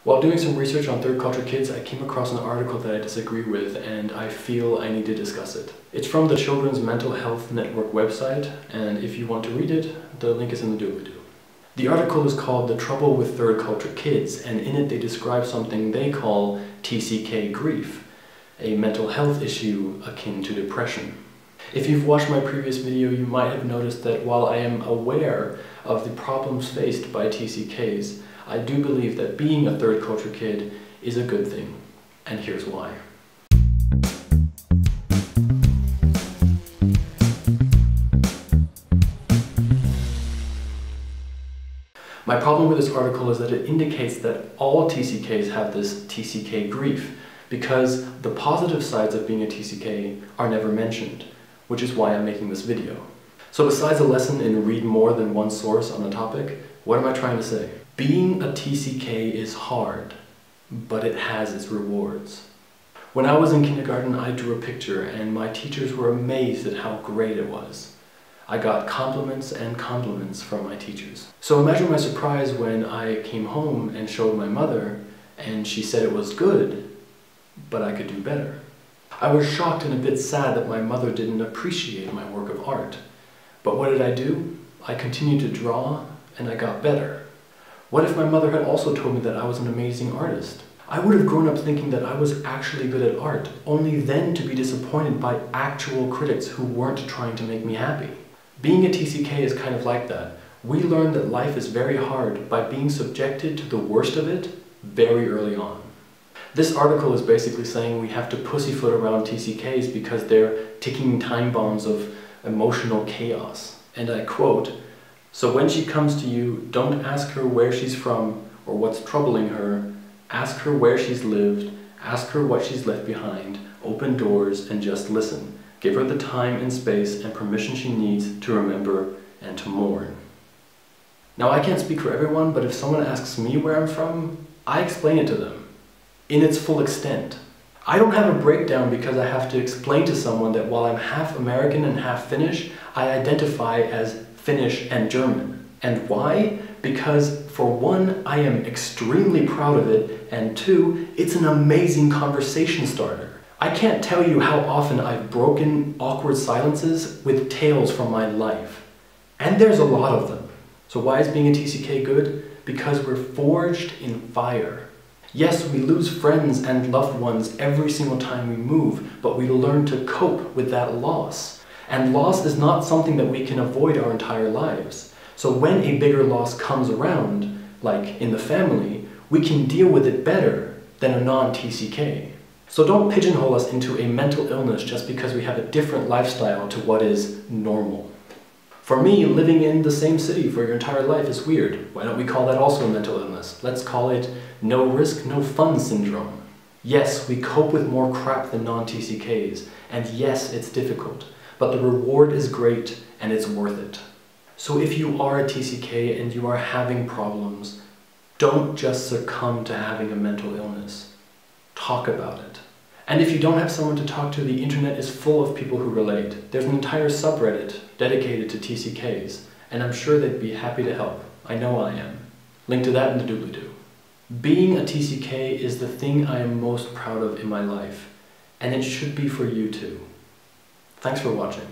While doing some research on third culture kids, I came across an article that I disagree with, and I feel I need to discuss it. It's from the Children's Mental Health Network website, and if you want to read it, the link is in the doobly-doo. The article is called "The Trouble with Third Culture Kids," and in it they describe something they call TCK grief, a mental health issue akin to depression. If you've watched my previous video, you might have noticed that while I am aware of the problems faced by TCKs, I do believe that being a third culture kid is a good thing, and here's why. My problem with this article is that it indicates that all TCKs have this TCK grief, because the positive sides of being a TCK are never mentioned, which is why I'm making this video. So besides a lesson in read more than one source on a topic, what am I trying to say? Being a TCK is hard, but it has its rewards. When I was in kindergarten, I drew a picture, and my teachers were amazed at how great it was. I got compliments and compliments from my teachers. So imagine my surprise when I came home and showed my mother, and she said it was good, but I could do better. I was shocked and a bit sad that my mother didn't appreciate my work of art. But what did I do? I continued to draw, and I got better. What if my mother had also told me that I was an amazing artist? I would have grown up thinking that I was actually good at art, only then to be disappointed by actual critics who weren't trying to make me happy. Being a TCK is kind of like that. We learn that life is very hard by being subjected to the worst of it very early on. This article is basically saying we have to pussyfoot around TCKs because they're ticking time bombs of emotional chaos. And I quote, "So when she comes to you, don't ask her where she's from or what's troubling her. Ask her where she's lived, ask her what she's left behind, open doors and just listen. Give her the time and space and permission she needs to remember and to mourn." Now, I can't speak for everyone, but if someone asks me where I'm from, I explain it to them in its full extent. I don't have a breakdown because I have to explain to someone that while I'm half American and half Finnish, I identify as Finnish and German. And why? Because for one, I am extremely proud of it, and two, it's an amazing conversation starter. I can't tell you how often I've broken awkward silences with tales from my life. And there's a lot of them. So why is being a TCK good? Because we're forged in fire. Yes, we lose friends and loved ones every single time we move, but we learn to cope with that loss. And loss is not something that we can avoid our entire lives. So when a bigger loss comes around, like in the family, we can deal with it better than a non-TCK. So don't pigeonhole us into a mental illness just because we have a different lifestyle to what is normal. For me, living in the same city for your entire life is weird. Why don't we call that also a mental illness? Let's call it no risk, no fun syndrome. Yes, we cope with more crap than non-TCKs, and yes, it's difficult, but the reward is great and it's worth it. So if you are a TCK and you are having problems, don't just succumb to having a mental illness. Talk about it. And if you don't have someone to talk to, the internet is full of people who relate. There's an entire subreddit dedicated to TCKs, and I'm sure they'd be happy to help. I know I am. Link to that in the doobly-doo. Being a TCK is the thing I am most proud of in my life, and it should be for you too. Thanks for watching.